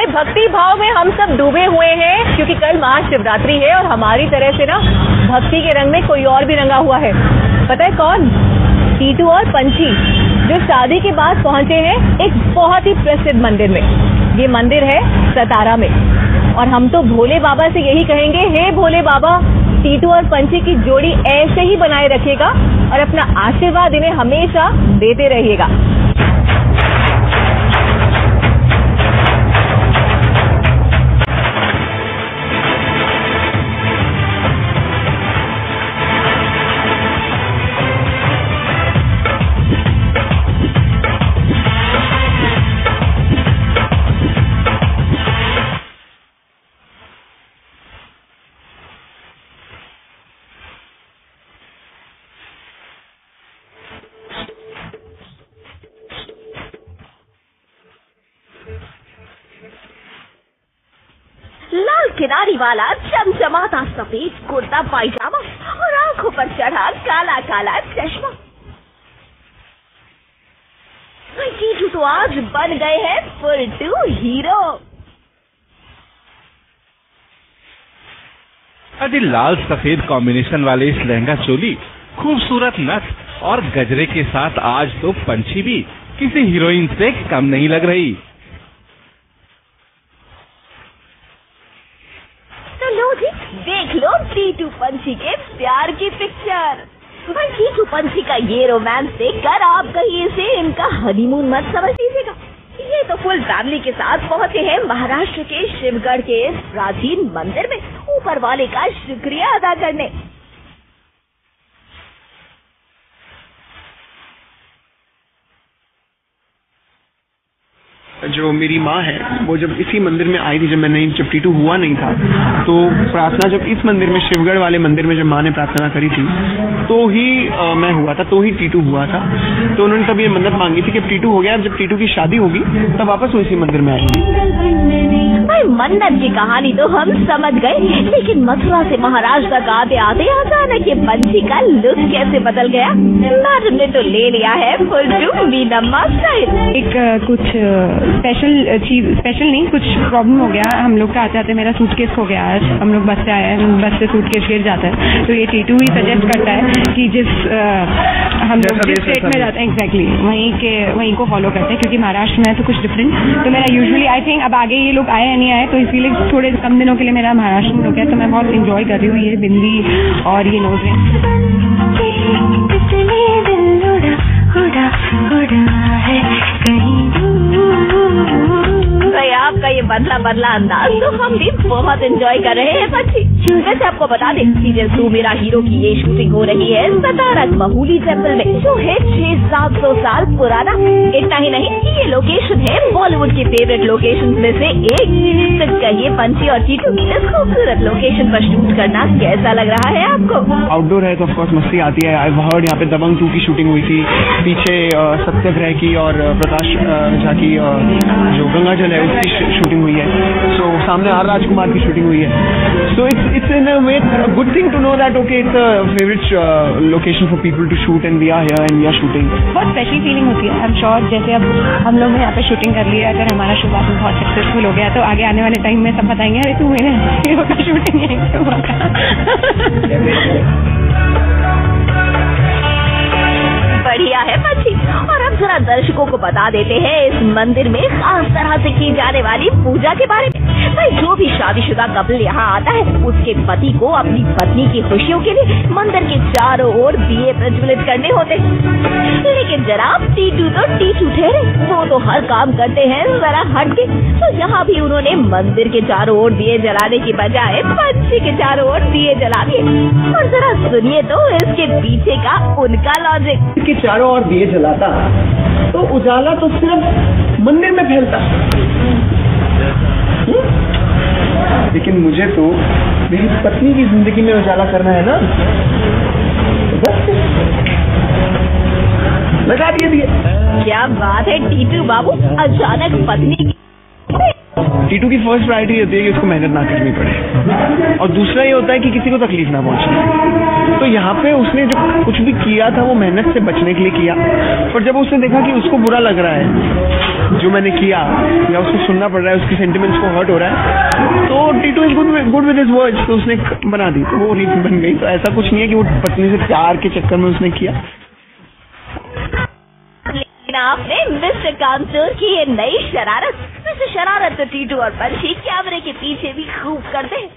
भाई भक्ति भाव में हम सब डूबे हुए हैं क्योंकि कल महाशिवरात्रि है और हमारी तरह से ना भक्ति के रंग में कोई और भी रंगा हुआ है। पता है कौन? टीटू और पंछी, जो शादी के बाद पहुंचे हैं एक बहुत ही प्रसिद्ध मंदिर में। ये मंदिर है सतारा में और हम तो भोले बाबा से यही कहेंगे, हे भोले बाबा, टीटू और पंछी की जोड़ी ऐसे ही बनाए रखिएगा और अपना आशीर्वाद इन्हें हमेशा देते रहिएगा। लाल किनारी वाला चमचमाता सफेद कुर्ता पायजामा और आंखों पर चढ़ा काला काला चश्मा। टीटू तो आज बन गए हैं फुलटू हीरो। अरे लाल सफेद कॉम्बिनेशन वाले इस लहंगा चोली, खूबसूरत नथ और गजरे के साथ आज तो पंछी भी किसी हीरोइन से कम नहीं लग रही। देख लो टीटू पंछी के प्यार की पिक्चर। भाई टीटू पंछी का ये रोमांस देखकर आप कहीं इसे इनका हनीमून मत समझ लीजिएगा। ये तो फुल फैमिली के साथ पहुंचे हैं महाराष्ट्र के शिवगढ़ के इस प्राचीन मंदिर में ऊपर वाले का शुक्रिया अदा करने। जो मेरी माँ है वो जब इसी मंदिर में आई थी, जब टीटू हुआ नहीं था, तो प्रार्थना जब इस मंदिर में शिवगढ़ वाले मंदिर में जब माँ ने प्रार्थना करी थी तो ही मैं हुआ था, तो ही टीटू हुआ था। तो उन्होंने तब ये मन्नत मांगी थी कि टीटू हो गया, जब टीटू की शादी होगी तब वापस वो इसी मंदिर में आएंगे। भाई मन्नत की कहानी तो हम समझ गए, लेकिन मथुरा से महाराष्ट्र तक आते आते अचानक ये पंछी का लुक कैसे बदल गया? मैडम ने तो ले लिया है फुलटू मीनम्मा स्टाइल। एक कुछ स्पेशल नहीं, कुछ प्रॉब्लम हो गया। हम लोग का आते आते मेरा सूटकेस खो गया। आज हम लोग बस से आए हैं, बस से सूटकेस गिर जाता है, तो ये टीटू ही सजेस्ट करता है कि हम लोग जिस स्टेट में जाते हैं एग्जैक्टली वहीं को फॉलो करते हैं, क्योंकि महाराष्ट्र में है तो कुछ डिफरेंट। तो मेरा यूजुअली आई थिंक अब आगे ये लोग आए या नहीं आए, तो इसीलिए थोड़े कम दिनों के लिए मेरा महाराष्ट्र में हो गया, तो मैं बहुत इंजॉय कर रही हूँ ये बिंदी और ये नोज भाई आपका ये बदला अंदाज तो हम भी बहुत एंजॉय कर रहे हैं पंछी। वैसे आपको बता दें सीजन 2 मेरा हीरो की ये शूटिंग हो रही है सतारा महूली टेम्पल में, जो है 600-700 साल पुराना। इतना ही नहीं, ये लोकेशन है बॉलीवुड की फेवरेट लोकेशन में से एक। तो कहिए पंछी और टीटू इस खूबसूरत लोकेशन पर शूट करना कैसा लग रहा है आपको? आउटडोर है तो ऑफकोर्स मस्ती आती है। आई हर्ड यहाँ पे दबंग 2 की शूटिंग हुई थी, पीछे सत्यग्रह की और प्रकाश झा की जो गंगा जल है उसकी शूटिंग हुई है। सो सामने आर राजकुमार की शूटिंग हुई है। So it's in a way good thing to know that okay it's a favourite location for people to shoot and we are here and we are shooting. बहुत स्पेशल फीलिंग होती है। I am sure जैसे अब हम लोग ने यहाँ पे शूटिंग कर लिया, अगर हमारा शुरुआत में बहुत सक्सेसफुल हो गया तो आगे आने वाले टाइम में सब बताएंगे अरे तू मेरे हीरो का शूटिंग यहीं पे हुआ था। बढ़िया है पंछी। और अब जरा दर्शकों को बता देते हैं इस मंदिर में खास तरह से की जाने वाली पूजा के बारे में। भाई जो भी शादीशुदा कपल यहाँ आता है उसके पति को अपनी पत्नी की खुशियों के लिए मंदिर के चारों ओर दिए प्रज्वलित करने होते। लेकिन जनाब टीटू तो टीटू ठहरे, वो तो हर काम करते हैं जरा हटके। तो यहाँ भी उन्होंने मंदिर के चारों ओर दिए जलाने की बजाय पंछी के चारों ओर दिए जला दिए। और जरा सुनिए तो इसके पीछे का उनका लॉजिक। के चारों ओर दिए जलाता तो उजाला तो सिर्फ मंदिर में फैलता, लेकिन मुझे तो मेरी पत्नी की जिंदगी में उजाला करना है ना, लगा दिए। क्या बात है टीटू बाबू, अचानक पत्नी टीटू की फर्स्ट प्रायोरिटी होती है कि उसको मेहनत ना करनी पड़े, और दूसरा ये होता है कि किसी को तकलीफ ना पहुंचे। तो यहाँ पे उसने जो कुछ भी किया था वो मेहनत से बचने के लिए किया, पर जब उसने देखा कि उसको बुरा लग रहा है जो मैंने किया, या उसको सुनना पड़ रहा है, उसकी सेंटिमेंट्स को हर्ट हो रहा है, तो Titu is good with his words, तो उसने बना दी, तो वो रील बन गई। तो ऐसा कुछ नहीं है कि वो पत्नी से प्यार के चक्कर में उसने किया। आपने मिस्टर कामचोर की ये नई शरारत, मिस्टर शरारत तो टीटू और पंछी कैमरे के पीछे भी खूब करते हैं,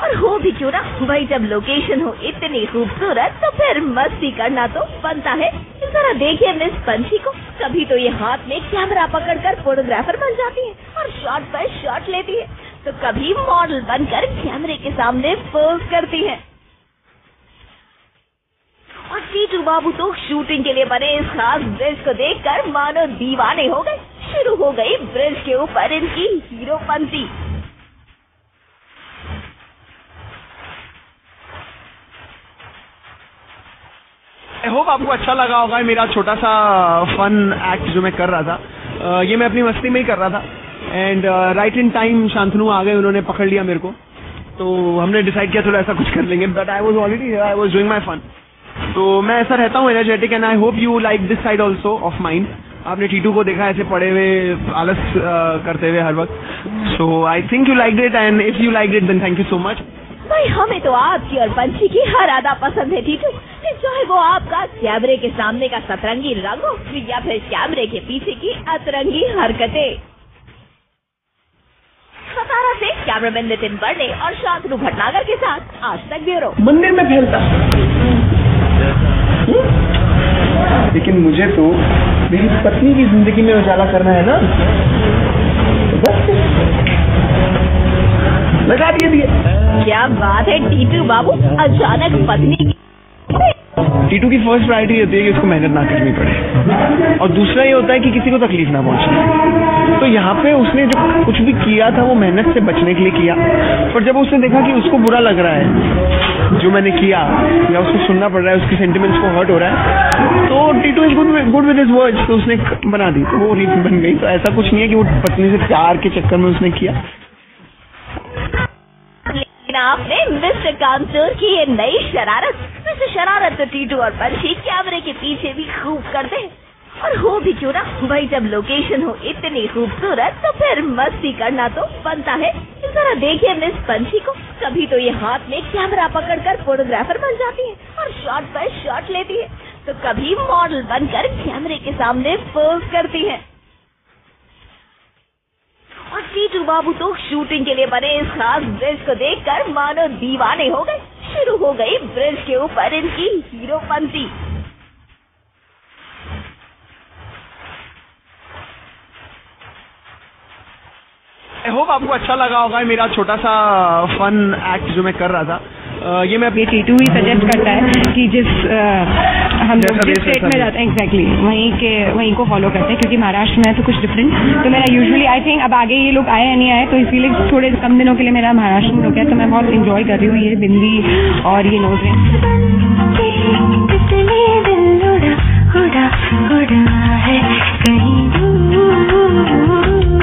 और हो भी क्यों ना भाई, जब लोकेशन हो इतनी खूबसूरत तो फिर मस्ती करना तो बनता है। जरा देखिए मिस पंछी को, कभी तो ये हाथ में कैमरा पकड़कर फोटोग्राफर बन जाती है और शॉट पर शॉट लेती है, तो कभी मॉडल बनकर कैमरे के सामने पोज करती है। और टीटू बाबू तो शूटिंग के लिए बने इस खास ब्रिज को देखकर मानो दीवाने हो गए। शुरू हो गई ब्रिज के ऊपर इनकी हीरोपंती। आई होप आपको अच्छा लगा होगा मेरा छोटा सा फन एक्ट जो मैं कर रहा था। ये मैं अपनी मस्ती में ही कर रहा था, and right in time Shantanu आ गए, उन्होंने पकड़ लिया मेरे को, तो हमने डिसाइड किया थोड़ा ऐसा कुछ कर लेंगे, but I was already I was doing my fun. तो मैं ऐसा रहता हूँ energetic, and I hope you like this side also of mind. आपने टीटू को देखा ऐसे पड़े हुए आलस करते हुए हर वक्त, so I think you like it, and if you like it then thank you so much. भाई हमें तो आपकी और पंछी की हर अदा पसंद है टीटू, चाहे वो आपका कैमरे के सामने का सतरंगी रंग हो या फिर कैमरे के पीछे की अतरंगी हरकतें। सतारा से कैमरामैन नितिन बर्ने और शांतनु भटनागर के साथ आज तक ब्यूरो। मंदिर में फैलता, लेकिन मुझे तो मेरी पत्नी की जिंदगी में उजाला करना है ना, तो बस लगा दिए। क्या बात है टीटू बाबू, अचानक पत्नी की। टीटू की फर्स्ट प्रायोरिटी होती है कि उसको मेहनत ना करनी पड़े, और दूसरा ये होता है कि किसी को तकलीफ ना पहुंचे। तो यहाँ पे उसने जो कुछ भी किया था वो मेहनत से बचने के लिए किया, पर जब उसने देखा कि उसको बुरा लग रहा है जो मैंने किया, या उसको सुनना पड़ रहा है, उसकी सेंटिमेंट्स को हर्ट हो रहा है, तो Titu is good with his words, तो उसने बना दी, तो वो रील बन गई। तो ऐसा कुछ नहीं है कि वो पत्नी से प्यार के चक्कर में उसने किया। आपने मिस्टर कामचोर की ये नई शरारत, मिस्टर शरारत तो टीटू और पंछी कैमरे के पीछे भी खूब करते हैं, और हो भी क्यों ना भाई, जब लोकेशन हो इतनी खूबसूरत तो फिर मस्ती करना तो बनता है। जरा देखिए मिस पंछी को, कभी तो ये हाथ में कैमरा पकड़कर फोटोग्राफर बन जाती है और शॉट पर शॉट लेती है, तो कभी मॉडल बनकर कैमरे के सामने पोज करती है। और टीटू बाबू तो शूटिंग के लिए बने इस खास ब्रिज को देखकर मानो दीवाने हो गए। शुरू हो गई ब्रिज के ऊपर इनकी हीरोपंती। आई होप आपको अच्छा लगा होगा मेरा छोटा सा फन एक्ट जो मैं कर रहा था। ये मैं अपनी टीटू ही सजेस्ट करता है कि जिस हम लोग जिस स्टेट में जाते हैं एग्जैक्टली वहीं को फॉलो करते हैं, क्योंकि महाराष्ट्र में है तो कुछ डिफरेंट। तो मेरा यूजुअली आई थिंक अब आगे ये लोग आए या नहीं आए, तो इसीलिए थोड़े कम दिनों के लिए मेरा महाराष्ट्र में हो गया, तो मैं बहुत इंजॉय कर रही हूँ ये बिंदी और ये नोज रिंग।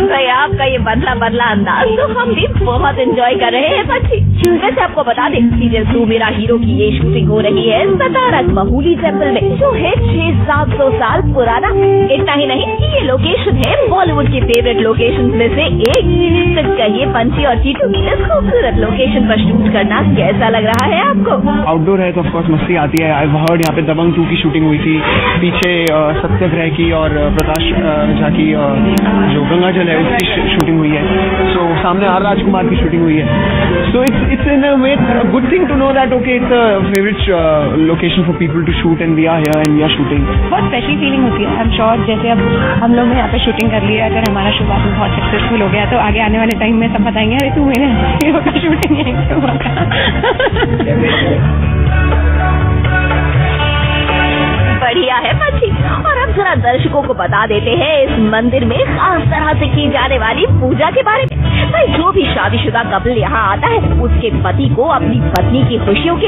भाई आपका ये बदला अंदाज तो हम भी बहुत एंजॉय कर रहे हैं पंछी। वैसे आपको बता दें सीजन 2 मेरा हीरो की ये शूटिंग हो रही है सतारा महूली टेम्पल में, जो है 600-700 साल पुराना। इतना ही नहीं, ये लोकेशन है बॉलीवुड की फेवरेट लोकेशन में से एक। तो कहिए पंछी और टीटू की इस खूबसूरत लोकेशन पर शूट करना कैसा लग रहा है आपको? आउटडोर है तो ऑफकोर्स मस्ती आती है। आई हर्ड यहाँ पे दबंग 2 की शूटिंग हुई थी, पीछे सत्यग्रह की और प्रकाश झा की जो गंगा जल है उसकी शूटिंग हुई है। सो सामने आर राजकुमार की शूटिंग हुई है। So it's in a way good thing to know that okay it's a favourite location for people to shoot, and we are here and we are shooting. बहुत स्पेशल फीलिंग होती है। I am sure जैसे अब हम लोग ने यहाँ पे शूटिंग कर ली है, अगर हमारा शो बाद में बहुत सक्सेसफुल हो गया तो आगे आने वाले टाइम में सब बताएंगे अरे तू मेरे हीरो का शूटिंग बढ़िया है पंछी। और अब जरा दर्शकों को बता देते हैं इस मंदिर में खास तरह से की जाने वाली पूजा के बारे में। भाई जो भी शादीशुदा कपल यहाँ आता है उसके पति को अपनी पत्नी की खुशियों के